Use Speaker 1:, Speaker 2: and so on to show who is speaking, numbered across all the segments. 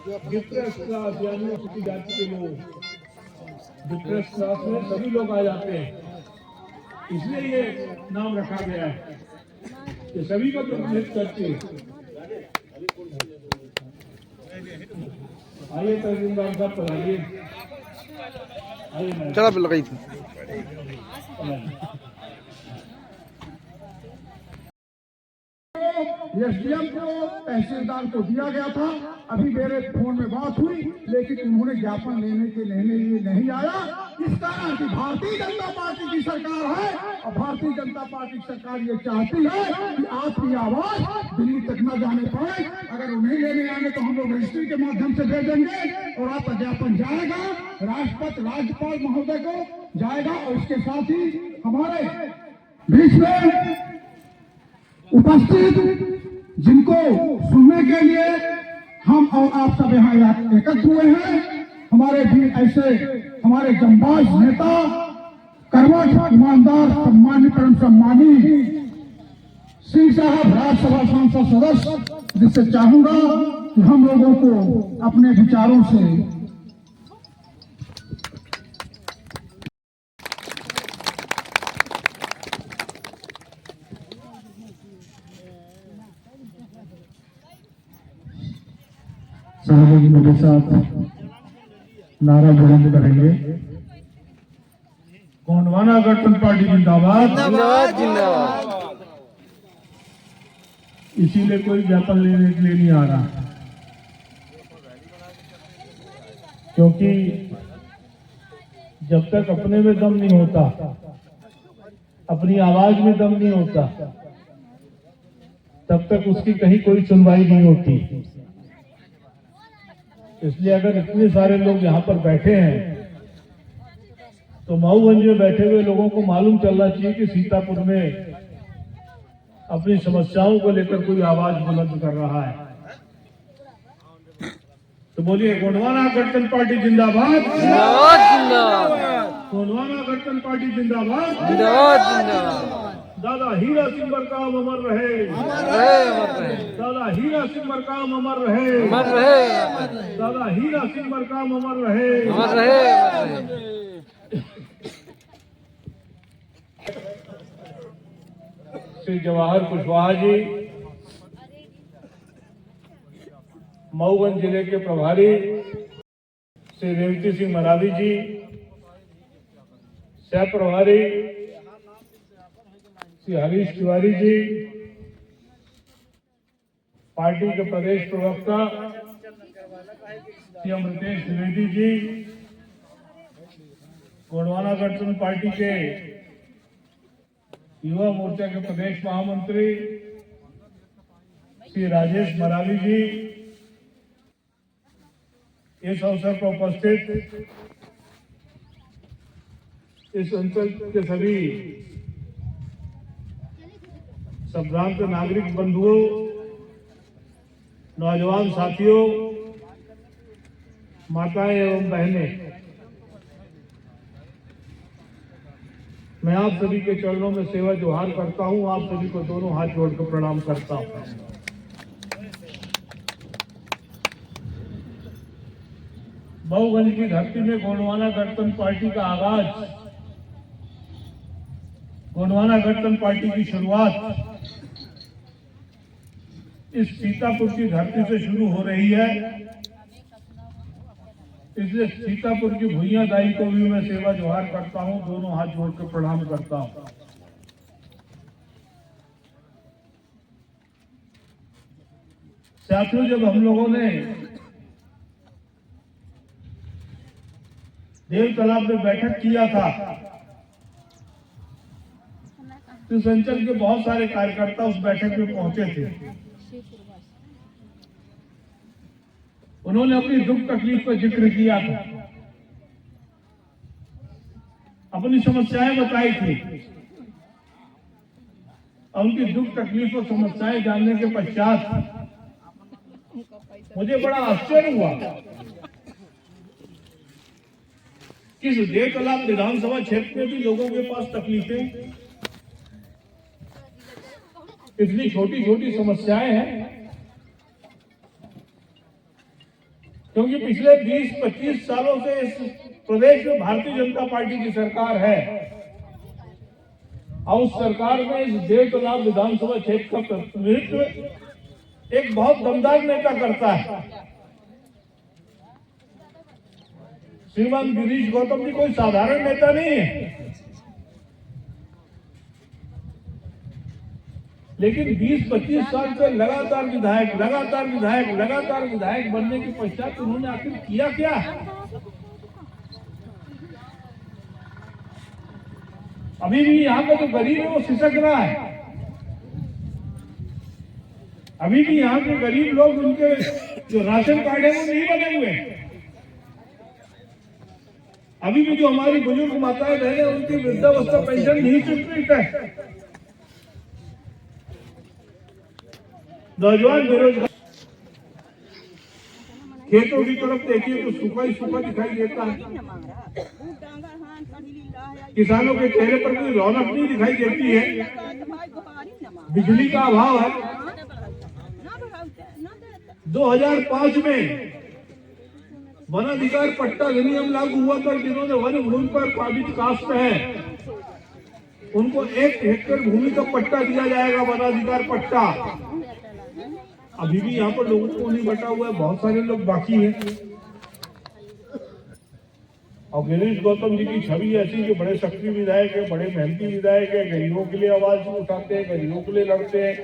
Speaker 1: Depress class यानी उसकी जाति के लोग, डिप्रेस क्लास में सभी लोग आ जाते हैं, इसलिए ये नाम रखा गया है कि सभी को प्रतिनिधित्व करती है। आइए तहसीलदार साहब पधारिए।
Speaker 2: चला पे लगाई थी।
Speaker 3: एसडीएम को तहसीलदार को दिया गया था। अभी मेरे फोन में बात हुई, लेकिन उन्होंने ज्ञापन लेने के लिए नहीं आया। इस कारण की भारतीय जनता पार्टी की सरकार है और भारतीय जनता पार्टी की सरकार ये चाहती है कि आपकी आवाज दिल्ली तक न जाने पाए। अगर उन्हें लेने आने तो हम लोग रजिस्ट्री के माध्यम से भेजेंगे और आपका ज्ञापन जाएगा राष्ट्रपति राज्यपाल महोदय को जाएगा और उसके साथ ही हमारे बीच में उपस्थित जिनको सुनने के लिए हम और आप सब यहाँ एकत्र हुए हैं, हमारे भी ऐसे हमारे जंबाज नेता, कर्मठ, ईमानदार, सम्मानित, परम सम्मानी सिंह साहब, राज्यसभा सांसद सदस्य, जिससे चाहूंगा कि हम लोगों को अपने विचारों से साहब मेरे साथ नारा बुलंद करेंगे। गोंडवाना गठबंधन पार्टी जिंदाबाद,
Speaker 2: जिंदाबाद जिंदाबाद।
Speaker 1: इसीलिए कोई ज्ञापन लेने के लिए नहीं आ रहा, क्योंकि जब तक अपने में दम नहीं होता, अपनी आवाज में दम नहीं होता, तब तक उसकी कहीं कोई सुनवाई नहीं होती। इसलिए अगर इतने सारे लोग यहाँ पर बैठे हैं तो मऊगंज में बैठे हुए लोगों को मालूम चलना चाहिए कि सीतापुर में अपनी समस्याओं को लेकर कोई आवाज बुलंद कर रहा है। तो बोलिए गोंडवाना गठबंधन पार्टी जिंदाबाद,
Speaker 2: जिंदाबाद जिंदाबाद।
Speaker 1: गोंडवाना गठबंधन पार्टी जिंदाबाद,
Speaker 2: जिंदाबाद जिंदाबाद।
Speaker 1: दादा हीरा सिंह मरकाम अमर रहे, दादा हीरा सिंह मरकाम अमर रहे, दादा हीरा सिंह मरकाम अमर रहे। श्री जवाहर कुशवाहा जी मऊगंज जिले के प्रभारी, श्री रेवती सिंह मरावी जी सह प्रभारी, श्री हरीश तिवारी जी पार्टी के प्रदेश प्रवक्ता, श्री अमृतेश द्विवेदी जी गोंडवाना गठबंधन पार्टी के युवा मोर्चा के प्रदेश महामंत्री, श्री राजेश मरावी जी, इस अवसर पर उपस्थित इस अंचल के सभी संभ्रांत नागरिक बंधुओं, नौजवान साथियों, माताएं एवं बहनें, मैं आप सभी के चरणों में सेवा जोहार करता हूं। आप सभी को दोनों हाथ जोड़कर प्रणाम करता हूं। मऊगंज की धरती में गोंडवाना गठबंधन पार्टी का आगाज, गोंडवाना गठबंधन पार्टी की शुरुआत इस सीतापुर की धरती से शुरू हो रही है। इसलिए सीतापुर की भुइयां दाई को भी मैं सेवा जोहार करता हूं, दोनों हाथ जोड़कर प्रणाम करता हूं। साथियों, जब हम लोगों ने देव तालाब में बैठक किया था तो इस अंचल के बहुत सारे कार्यकर्ता उस बैठक में पहुंचे थे। उन्होंने अपनी दुख तकलीफ का जिक्र किया था, अपनी समस्याएं बताई थी। उनकी दुख तकलीफ और समस्याएं जानने के पश्चात मुझे बड़ा आश्चर्य हुआ कि इस देव तालाब विधानसभा क्षेत्र में भी लोगों के पास तकलीफें, इतनी छोटी छोटी समस्याएं हैं। क्योंकि पिछले 20-25 सालों से इस प्रदेश में भारतीय जनता पार्टी की सरकार है और उस सरकार में इस देव तालाब विधानसभा क्षेत्र का प्रतिनिधित्व एक बहुत दमदार नेता करता है। श्रीमान गिरीश गौतम जी कोई साधारण नेता नहीं है, लेकिन 20-25 साल से लगातार विधायक बनने के पश्चात उन्होंने आखिर किया क्या? अभी भी यहाँ का जो गरीब है वो सिसक रहा है। अभी भी यहाँ के गरीब लोग, उनके जो राशन कार्ड है वो नहीं बने हुए हैं। अभी भी जो हमारी बुजुर्ग माताएं बहनें, उनकी वृद्धावस्था पेंशन नहीं स्वीकृत है। नौजवान बेरोजगार, खेतों की तरफ देखिए तो सूखा ही सूखा दिखाई देता है। किसानों के चेहरे पर कोई रौनक नहीं दिखाई देती है। बिजली का अभाव है। 2005 में वनाधिकार पट्टा अधिनियम लागू हुआ था। जिन्होंने वन भूमि पर काबिज कास्ट है उनको 1 हेक्टेयर भूमि का पट्टा दिया जाएगा, वनाधिकार पट्टा। अभी भी यहाँ पर लोगों को नहीं बटा हुआ है, बहुत सारे लोग बाकी हैं। और गिरीश गौतम जी की छवि ऐसी कि बड़े सक्रिय विधायक है, बड़े मेहनती विधायक है, गरीबों के लिए आवाज उठाते हैं, गरीबों के लिए लड़ते हैं।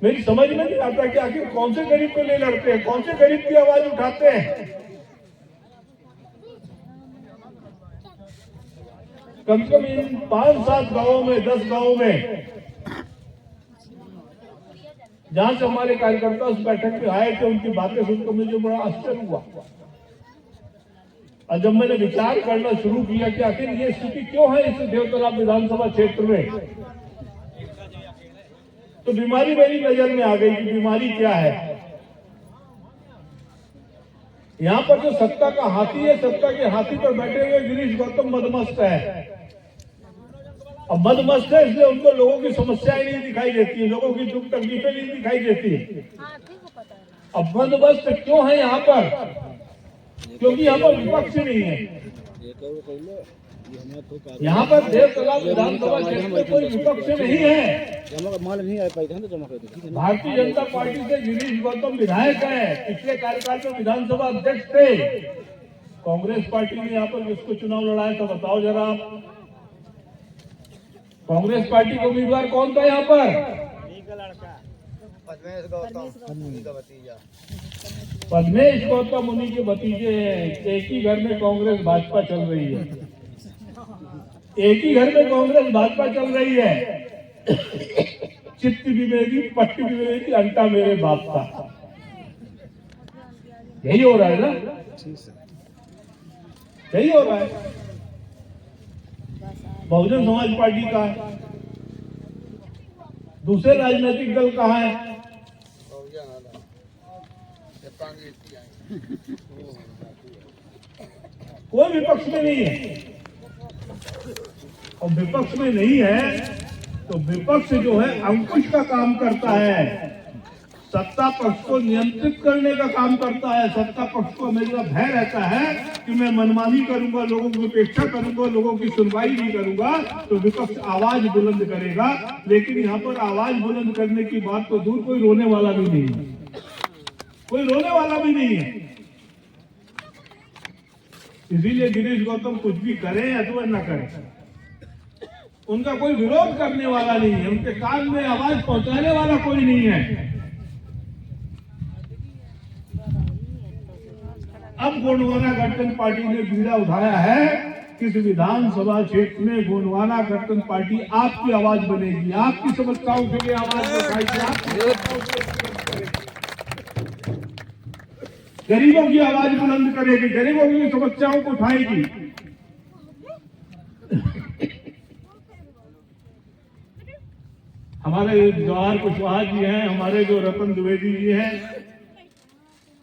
Speaker 1: मेरी समझ में नहीं आता कि आखिर कौन से गरीब के लिए लड़ते हैं, कौन से गरीब की आवाज उठाते हैं। कम से कम इन 5-7 गांवों में, 10 गांवों में, जहां से हमारे कार्यकर्ता उस बैठक में आए थे, उनकी बातें सुनकर मुझे बड़ा आश्चर्य हुआ। और जब मैंने विचार करना शुरू किया कि आखिर ये स्थिति क्यों है इस देव तालाब विधानसभा क्षेत्र में, तो बीमारी मेरी नजर में आ गई कि बीमारी क्या है। यहाँ पर जो सत्ता का हाथी है, सत्ता के हाथी पर बैठे हुए गिरीश गौतम मदमस्त है। अब मदमस्त है इसलिए उनको लोगों की समस्याएं नहीं दिखाई देती, लोगों की दुख तकलीफें नहीं दिखाई देती। अब मदमस्त क्यों है यहाँ पर? क्योंकि यहाँ पर विपक्ष नहीं है। यहाँ पर देव तालाब विधानसभा क्षेत्र में कोई विपक्ष नहीं है। भारतीय जनता पार्टी से गिरीश गौतम विधायक है, पिछले कार्यकाल में विधानसभा अध्यक्ष थे। कांग्रेस पार्टी ने यहाँ पर किसको चुनाव लड़ाया था बताओ जरा आप। कांग्रेस पार्टी का उम्मीदवार कौन था यहाँ पर? पद्मेश गौतम मुनि के भतीजे हैं। एक ही घर में कांग्रेस भाजपा चल रही है, एक ही घर में कांग्रेस भाजपा चल रही है। चित्त भी मेरी, पट्टी भी मेरी, अंटा मेरे बाप का। यही हो रहा है ना, यही हो रहा है। बहुजन समाज पार्टी का है, दूसरे राजनीतिक दल कहाँ है? कोई विपक्ष में नहीं है। और विपक्ष में नहीं है तो विपक्ष जो है अंकुश का काम करता है, सत्ता पक्ष को नियंत्रित करने का काम करता है। सत्ता पक्ष को हमेशा भय रहता है कि मैं मनमानी करूंगा, लोगों की उपेक्षा करूंगा, लोगों की सुनवाई नहीं करूंगा, तो विपक्ष आवाज बुलंद करेगा। लेकिन यहाँ पर आवाज बुलंद करने की बात तो दूर, कोई रोने वाला भी नहीं है, कोई रोने वाला भी नहीं है। इसीलिए गिरीश गौतम कुछ भी करें अथवा न करें, उनका कोई विरोध करने वाला नहीं है, उनके कान में आवाज पहुंचाने वाला कोई नहीं है। अब गोंडवाना गठबंधन पार्टी ने बीड़ा उठाया है किस विधानसभा क्षेत्र में गोंडवाना गठबंधन पार्टी आपकी आवाज बनेगी, आपकी समस्याओं के लिए आवाज उठाएगी, गरीबों की आवाज बुलंद करेगी, गरीबों की समस्याओं को उठाएगी। हमारे जवाहर कुशवाहा जी हैं, हमारे जो रतन द्विवेदी जी हैं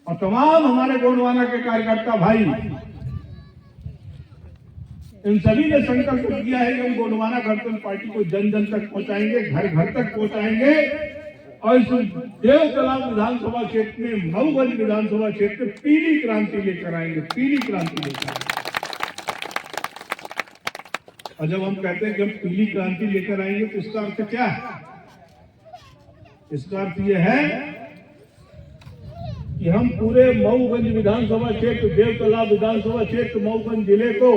Speaker 1: और तमाम हमारे गोंडवाना के कार्यकर्ता भाई, इन सभी ने संकल्प किया है कि हम गोंडवाना गठबंधन पार्टी को जन जन तक पहुंचाएंगे, घर घर तक पहुंचाएंगे और इस देवतलाब विधानसभा क्षेत्र में, मऊगंज विधानसभा क्षेत्र में पीली क्रांति लेकर आएंगे, पीली क्रांति लेकर आएंगे। और जब हम कहते हैं कि हम पीली क्रांति लेकर आएंगे तो इसका अर्थ क्या है? इसका अर्थ यह है कि हम पूरे मऊगंज विधानसभा क्षेत्र, देवतलाब विधानसभा क्षेत्र, मऊगंज जिले को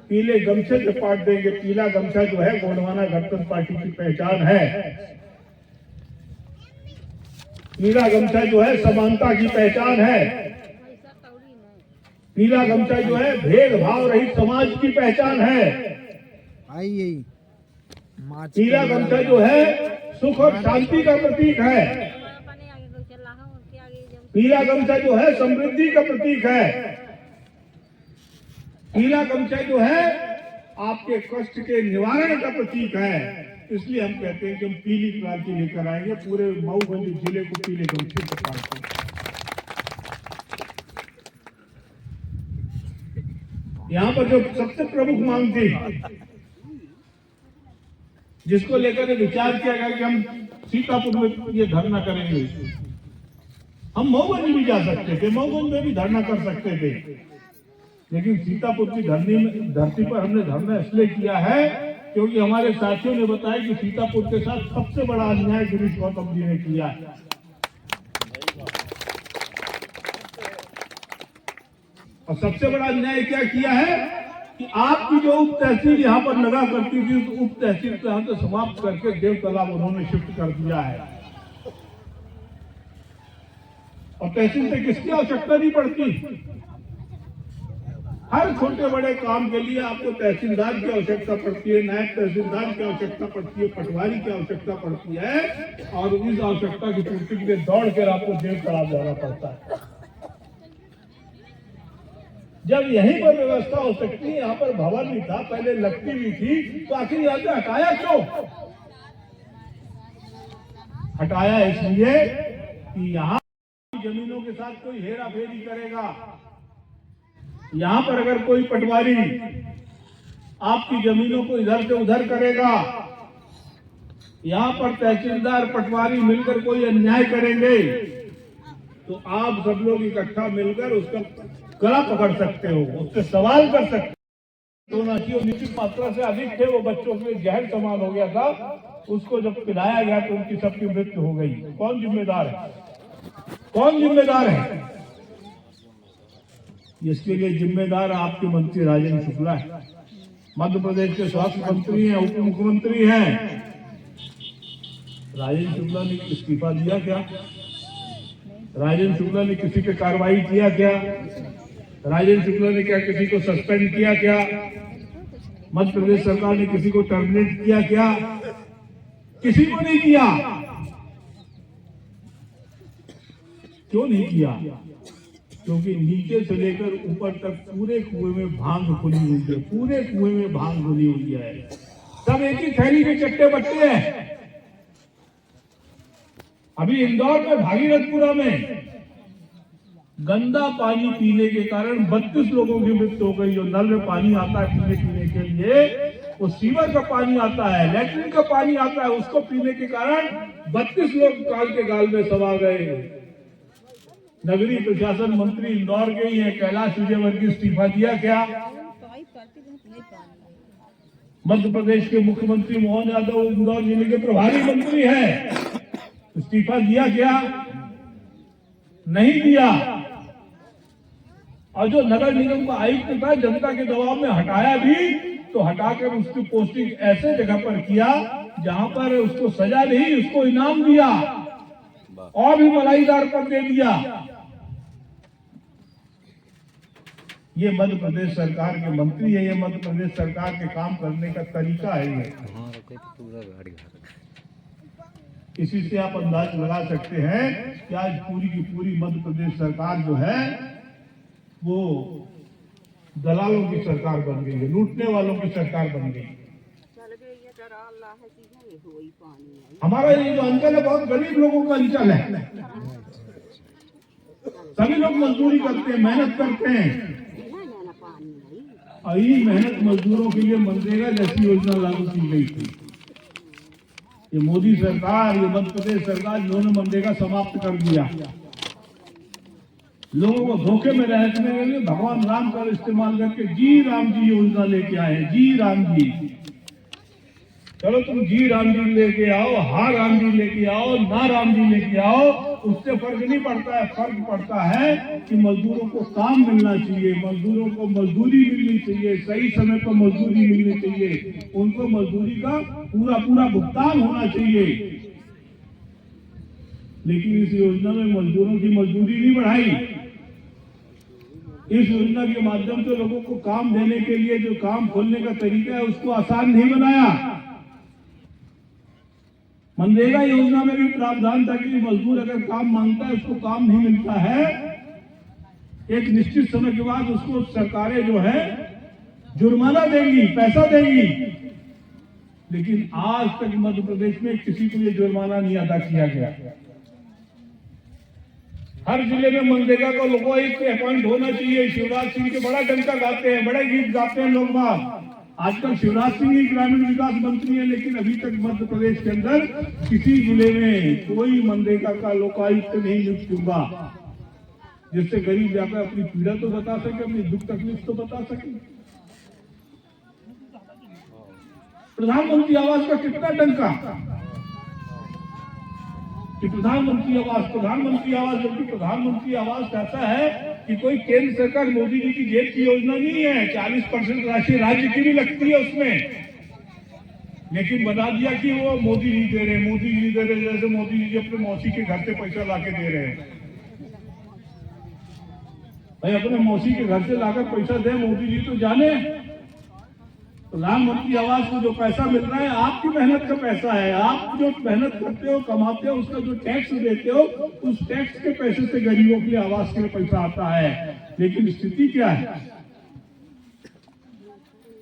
Speaker 1: पीले गमछे से पाट देंगे। पीला गमछा जो है गोंडवाना गणतंत्र पार्टी की पहचान है। पीला गमछा जो है समानता की पहचान है। पीला गमछा जो है भेदभाव रहित समाज की पहचान है। पीला गमछा जो है सुख और शांति का प्रतीक है। पीला गमछा जो है समृद्धि का प्रतीक है। पीला गमछा जो है आपके कष्ट के निवारण का प्रतीक है। इसलिए हम कहते हैं कि हम पीली क्रांति लेकर आएंगे, पूरे मऊगंज जिले को पीले गमछे से पाटेंगे। यहाँ पर जो सबसे प्रमुख मांग थी, जिसको लेकर विचार किया गया कि हम सीतापुर में ये धरना करेंगे। हम मऊगंज भी जा सकते थे, मऊगंज में भी धरना कर सकते थे, लेकिन सीतापुर की धरती पर हमने धरना इसलिए किया है क्योंकि हमारे साथियों ने बताया कि सीतापुर के साथ सबसे बड़ा अन्याय गिरीश गौतम जी ने किया है। और सबसे बड़ा अन्याय क्या किया है कि आपकी जो उप तहसील यहाँ पर लगा करती थी, उस उप तहसील को यहाँ से समाप्त करके देवतलाब उन्होंने शिफ्ट कर दिया है। और तहसील से किसकी आवश्यकता नहीं पड़ती। हर छोटे बड़े काम के लिए आपको तहसीलदार की आवश्यकता पड़ती है, नायब तहसीलदार की आवश्यकता पड़ती है, पटवारी की आवश्यकता पड़ती है। और इस आवश्यकता की पूर्ति के लिए दौड़ कर आपको देवतलाब जाना पड़ता है। जब यहीं पर व्यवस्था हो सकती है, यहाँ पर भवन भी था, पहले लगती भी थी, तो आखिर यहाँ से हटाया क्यों? हटाया इसलिए कि यहाँ जमीनों के साथ कोई हेरा फेरी करेगा। यहाँ पर अगर कोई पटवारी आपकी जमीनों को इधर से उधर करेगा, यहाँ पर तहसीलदार पटवारी मिलकर कोई अन्याय करेंगे, तो आप सब लोग इकट्ठा मिलकर उसका गला पकड़ सकते हो, उससे सवाल कर सकते हो। दोनों की निश्चित मात्रा से अधिक थे, वो बच्चों के लिए जहर समान हो गया था। उसको जब पिलाया गया तो उनकी सबकी मृत्यु हो गई। कौन जिम्मेदार है? कौन जिम्मेदार है? इसके लिए जिम्मेदार आपके मंत्री राजेंद्र शुक्ला है। मध्य प्रदेश के स्वास्थ्य मंत्री हैं, उप मुख्यमंत्री हैं। राजेंद्र शुक्ला ने इस्तीफा दिया क्या? राजेंद्र शुक्ला ने किसी पे कार्रवाई किया क्या? राजेंद्र शुक्ला ने क्या किसी को सस्पेंड किया क्या? मध्य प्रदेश सरकार ने किसी को टर्मिनेट किया क्या? किसी को नहीं किया। क्यों नहीं किया? क्योंकि नीचे से लेकर ऊपर तक पूरे कुएं में भांग खुली हुई है, पूरे कुएं में भांग खुली हुई है। सब एक ही थैली के चट्टे बट्टे हैं। अभी इंदौर में भागीरथपुरा में गंदा पानी पीने के कारण 32 लोगों की मृत्यु हो गई। जो नल में पानी आता है पीने के लिए, वो सीवर का पानी आता है, लैट्रिन का पानी आता है, उसको पीने के कारण 32 लोग काल के गाल में समा गए। नगरीय प्रशासन मंत्री इंदौर के ही है, कैलाश विजयवर्गीय इस्तीफा दिया क्या? मध्य प्रदेश के मुख्यमंत्री मोहन यादव इंदौर जिले के प्रभारी मंत्री हैं, इस्तीफा दिया क्या? नहीं दिया। और जो नगर निगम का आयुक्त था, जनता के दबाव में हटाया भी, तो हटाकर उसकी पोस्टिंग ऐसे जगह पर किया जहां पर उसको सजा नहीं, उसको इनाम दिया और भी मलाईदार पद दे दिया। ये मध्य प्रदेश सरकार के मंत्री है, ये मध्य प्रदेश सरकार के काम करने का तरीका है। ये इसी से आप अंदाज लगा सकते हैं कि आज पूरी की पूरी मध्य प्रदेश सरकार जो है वो दलालों की सरकार बन गई है, लूटने वालों की सरकार बन गई। हमारा ये जो अंचल है बहुत गरीब लोगों का अंचल है। सभी लोग मजदूरी करते हैं, मेहनत करते हैं। और ये मेहनत मजदूरों के लिए मनरेगा जैसी योजना लागू की गई थी। ये मोदी सरकार, ये मध्य प्रदेश सरकार, इन्होंने मनरेगा समाप्त कर दिया। लोगों को धोखे में रहने के लिए भगवान राम का इस्तेमाल करके जी राम जी योजना लेके आए हैं। जी राम जी, चलो तुम जी राम जी लेके आओ, हाँ राम जी लेके आओ, ना राम जी लेके आओ, उससे फर्क नहीं पड़ता है। फर्क पड़ता है कि मजदूरों को काम मिलना चाहिए, मजदूरों को मजदूरी मिलनी चाहिए, सही समय पर मजदूरी मिलनी चाहिए, उनको मजदूरी का पूरा पूरा भुगतान होना चाहिए। लेकिन इस योजना में मजदूरों की मजदूरी नहीं बढ़ाई। इस योजना के माध्यम से लोगों को काम देने के लिए जो काम खोलने का तरीका है उसको आसान नहीं बनाया। मनरेगा योजना में भी प्रावधान था कि मजदूर अगर काम मांगता है उसको काम नहीं मिलता है, एक निश्चित समय के बाद उसको सरकारें जो है जुर्माना देंगी, पैसा देंगी। लेकिन आज तक मध्य प्रदेश में किसी को ये जुर्माना नहीं अदा किया गया। हर जिले में मनरेगा का लोकायुक्त अपॉइंट होना चाहिए। शिवराज सिंह के बड़ा डंका गाते हैं, बड़े गीत गाते हैं लोग बाग। आजकल शिवराज सिंह ही ग्रामीण विकास मंत्री है, लेकिन अभी तक मध्य प्रदेश के अंदर किसी जिले में कोई मनरेगा का लोकायुक्त नहीं नियुक्त हुआ, जिससे गरीब जाकर अपनी पीड़ा तो बता सके, अपनी दुख तकलीफ तो बता सके। प्रधानमंत्री आवास का कितना डंका कि प्रधानमंत्री आवास, जबकि प्रधानमंत्री आवास कहता है कि कोई केंद्र सरकार मोदी जी की जेब की योजना नहीं है। 40% राशि राज्य की भी लगती है उसमें, लेकिन बता दिया कि वो मोदी जी दे रहे, मोदी जी दे रहे, जैसे मोदी जी अपने मौसी के घर से पैसा लाके दे रहे हैं। भाई अपने मौसी के घर से लाकर पैसा दे मोदी जी तो जाने। प्रधानमंत्री आवास को जो पैसा मिल रहा है आपकी मेहनत का पैसा है। आप जो मेहनत करते हो, कमाते हो, उसका जो टैक्स देते हो, उस टैक्स के पैसे से गरीबों के लिए आवास के लिए पैसा आता है। लेकिन स्थिति क्या है,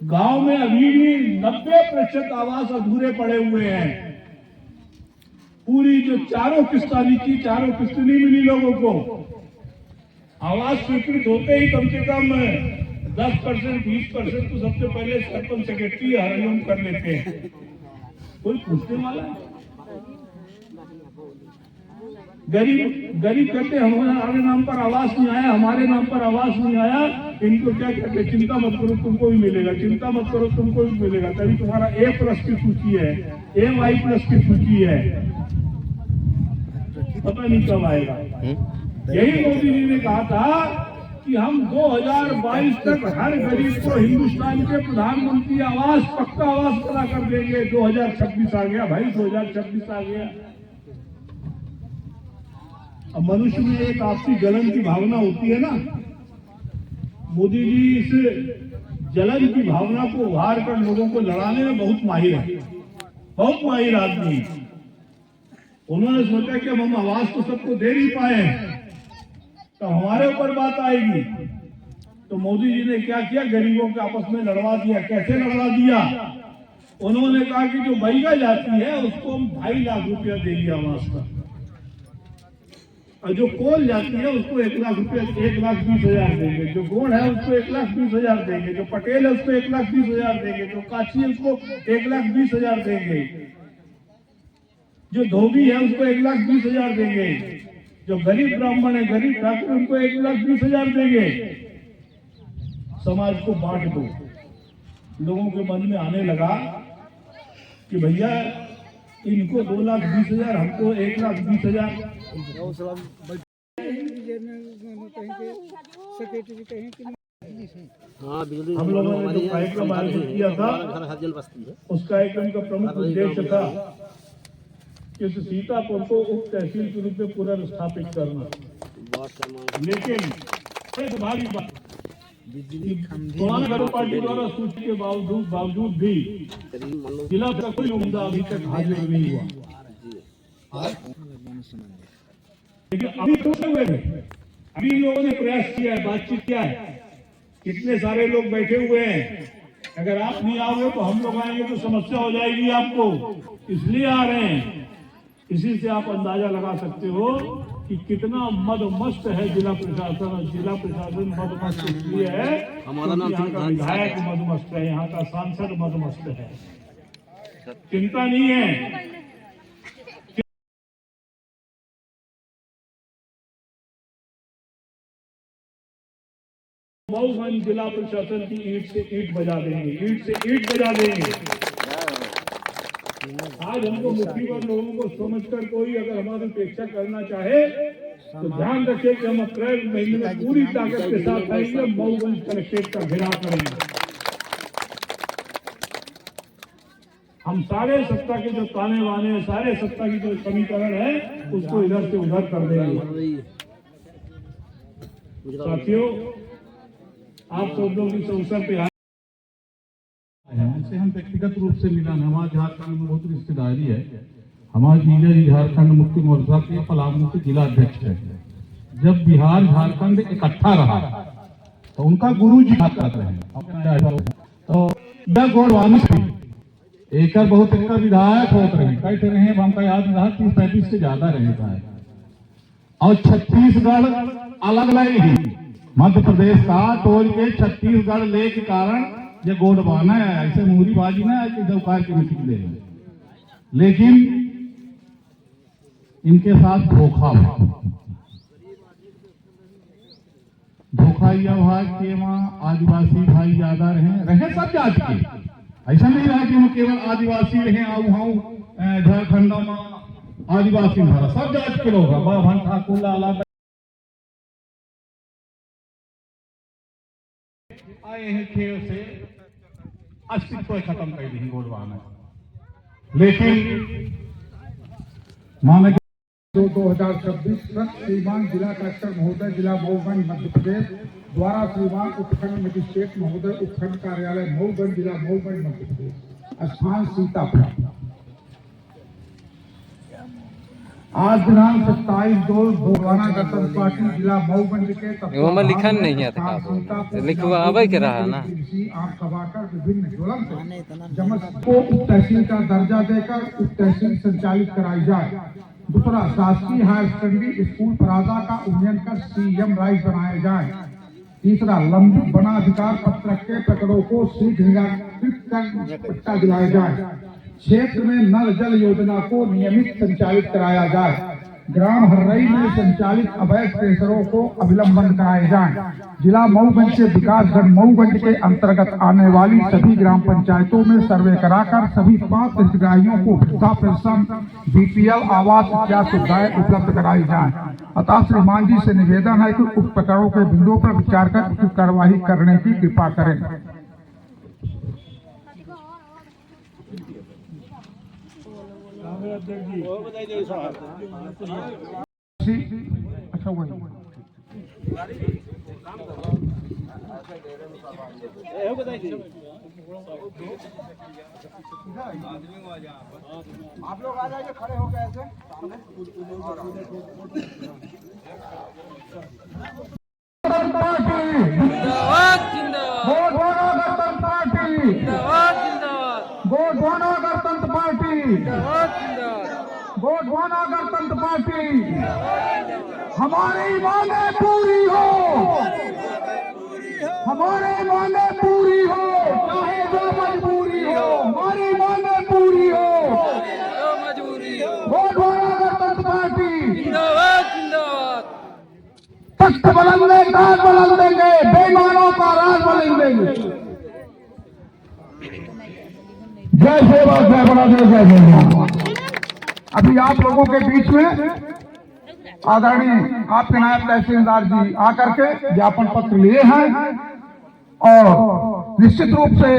Speaker 1: गांव में अभी भी 90% आवास अधूरे पड़े हुए हैं। पूरी जो चारों किस्त आनी थी, चारों किस्त नहीं मिली लोगों को। आवास स्वीकृत होते ही कम से कम 10%, 20% तो सबसे पहले सरपंच सेक्रेटरी हरिओम कर लेते हैं। कोई पूछने वाला है? गरीब कहते हमारे नाम पर आवास नहीं आया, हमारे नाम पर आवास नहीं आया। इनको क्या कहते, चिंता मत करो तुमको भी मिलेगा, चिंता मत करो तुमको भी मिलेगा। तभी तुम्हारा A+ की सूची है, AY+ की सूची है, पता नहीं कब आएगा। यही मोदी जी ने कहा था कि हम 2022 तक हर गरीब को हिंदुस्तान के प्रधानमंत्री आवास, पक्का आवास बना कर देंगे। 2026 आ गया भाई, 2026 आ गया। अब मनुष्य में एक आपसी जलन की भावना होती है ना। मोदी जी इस जलन की भावना को उभार कर लोगों को लड़ाने में बहुत माहिर है, बहुत माहिर आदमी। उन्होंने सोचा कि हम आवास तो सबको दे नहीं पाए, तो हमारे ऊपर बात आएगी। तो मोदी जी ने क्या किया, गरीबों के आपस में लड़वा दिया। कैसे लड़वा दिया? उन्होंने कहा कि जो महिला जाती है उसको हम 2.5 लाख रुपया देंगे आवास का, और जो कोल जाती है उसको 1 लाख रुपया, 1,20,000 देंगे। जो गोंड है उसको 1,20,000 देंगे, जो पटेल है उसको 1,20,000 देंगे, जो काची है उसको 1,20,000 देंगे, जो धोबी है उसको 1,20,000 देंगे, जो गरीब ब्राह्मण है, गरीब ठाकुर, उनको 1,20,000 देंगे। समाज को बांट दो। लोगों के मन में आने लगा कि भैया इनको 2,20,000, हमको 1,20,000। हम लोगों ने जो कार्यक्रम आयोजित किया था, उस कार्यक्रम का प्रमुख उद्देश्य था इस सीतापुर को उप तहसील के रूप में पुनर्स्थापित करना। लेकिन भारी बात, पार्टी द्वारा सूची के बावजूद भी जिला का कोई उम्मीदवार अभी तक हाजिर नहीं हुआ। लेकिन अभी तो अभी लोगों ने प्रयास किया है, बातचीत किया है, कितने सारे लोग बैठे हुए हैं। अगर आप नहीं आओगे तो हम लोग आएंगे तो समस्या हो जाएगी आपको, इसलिए आ रहे हैं। इसी से आप अंदाजा लगा सकते हो कि कितना मदमस्त है जिला प्रशासन। जिला प्रशासन मदमस्त इसलिए है हमारा नाम यहाँ का विधायक मदमस्त है, यहाँ का सांसद मदमस्त है। चिंता नहीं है, मऊगंज जिला प्रशासन की ईंट से ईंट बजा देंगे, ईंट से ईंट बजा देंगे। आज हमको मुट्ठीभर लोगों को समझकर कोई अगर हमारी उपेक्षा करना चाहे तो ध्यान रखिए कि हम अप्रैल महीने में पूरी ताकत के साथ आएंगे, मऊगंज कलेक्ट्रेट का घेराव करेंगे। हम सारे सत्ता के जो ताने बाने हैं, सारे सत्ता की जो समीकरण है, उसको इधर से उधर कर देंगे। साथियों, आप सब लोग इस अवसर पे आए हैं, उनसे हम व्यक्तिगत रूप से मिला। हमारे झारखंड में बहुत रिश्तेदारी है। हमारे जीजा जी झारखंड मुक्ति मोर्चा के पलामू के जिला अध्यक्ष है। जब बिहार झारखंड इकट्ठा रहा तो उनका गुरु जी बात करते हैं, तो यह गोरवानी एक बहुत एक विधायक होते रहे, कैसे रहे हमका याद रहा 30-35 से ज्यादा रहेगा है। और छत्तीसगढ़ अलग नहीं, मध्य प्रदेश का तोड़ के छत्तीसगढ़ ले के कारण ये गोडवाना है। ऐसे मूरीबाजी ना है कि दौकार के मिट्टी ले, लेकिन इनके साथ धोखा यह हुआ कि वहाँ आदिवासी भाई ज्यादा रहे सब जात के। ऐसा नहीं रहा कि हम केवल आदिवासी रहे, झारखंड में आदिवासी भरा सब जात के लोग बाभन ठाकुर लाला आए हैं खेल से अस्तित्व खत्म कर दी गोडवाना। लेकिन माने 2026 तक श्रीमान जिला कलेक्टर महोदय जिला मऊगंज मध्य प्रदेश द्वारा श्रीमान उपखंड मजिस्ट्रेट महोदय उपखंड कार्यालय मऊगंज जिला मऊगंज मध्य प्रदेश स्थान सीतापुर आज दिनांक 27/2 गोडवाना गणतंत्र पार्टी जिला मऊगंज के
Speaker 2: लिखा नहीं आता, लिखवा आवे के रहा ना
Speaker 3: आम सभाकर विभिन्न ज्वलंत जमस को उप तहसील का दर्जा देकर उप तहसील संचालित कराई जाए। दूसरा, शासकीय हायर सेकेंडरी स्कूल पराजा का उन्नयन कर सीएम राइज बनाए जाए। तीसरा, लंबित वनाधिकार पत्र के प्रकरणों को शीघ्र निराकृत कर पट्टा दिलाया जाए। क्षेत्र में नल जल योजना को नियमित संचालित कराया जाए। ग्राम हर्रई में संचालित अवैध प्रेशरों को अविलंब बंद कराए जाए। जिला मऊगंज के विकासखंड मऊगंज के अंतर्गत आने वाली सभी ग्राम पंचायतों में सर्वे कराकर सभी पात्र हितग्राहियों को वृद्धा पेंशन, बीपीएल, आवास इत्यादि सुविधाएं उपलब्ध कराई जाए। अतः श्रीमान जी से निवेदन है कि उक्त प्रकरणों के बिंदुओं पर विचार कर उचित कार्यवाही करने की कृपा करें। अच्छा वही आप लोग आ जाइए, खड़े हो गए ऐसे गोडवाना गणतंत्र पार्टी, गोडवाना गणतंत्र पार्टी। हमारी मांगे पूरी हो, हमारी मांगे पूरी हो, चाहे जो मजबूरी हो, हमारी मांगे पूरी हो। गोडवाना गणतंत्र पार्टी तख्त बुलंदेंगे, ताज बुलंदेंगे, बेईमानों का राज बुलंदेंगे। जय सेवा, जय बराबर, जय सेवा। अभी आप लोगों के बीच में आदरणीय आपके नायब तहसीलदार जी आकर के ज्ञापन पत्र लिए हैं और निश्चित रूप से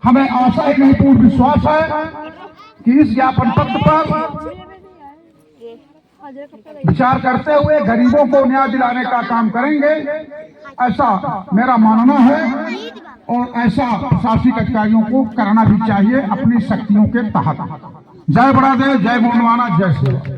Speaker 3: हमें आशा है, नहीं पूर्ण विश्वास है कि इस ज्ञापन पत्र पर विचार करते हुए गरीबों को न्याय दिलाने का काम करेंगे, ऐसा मेरा मानना है। और ऐसा प्रशासनिक अधिकारियों को करना भी चाहिए अपनी शक्तियों के तहत। जय बड़ा देव, जय गोडवाना, जय सेवा।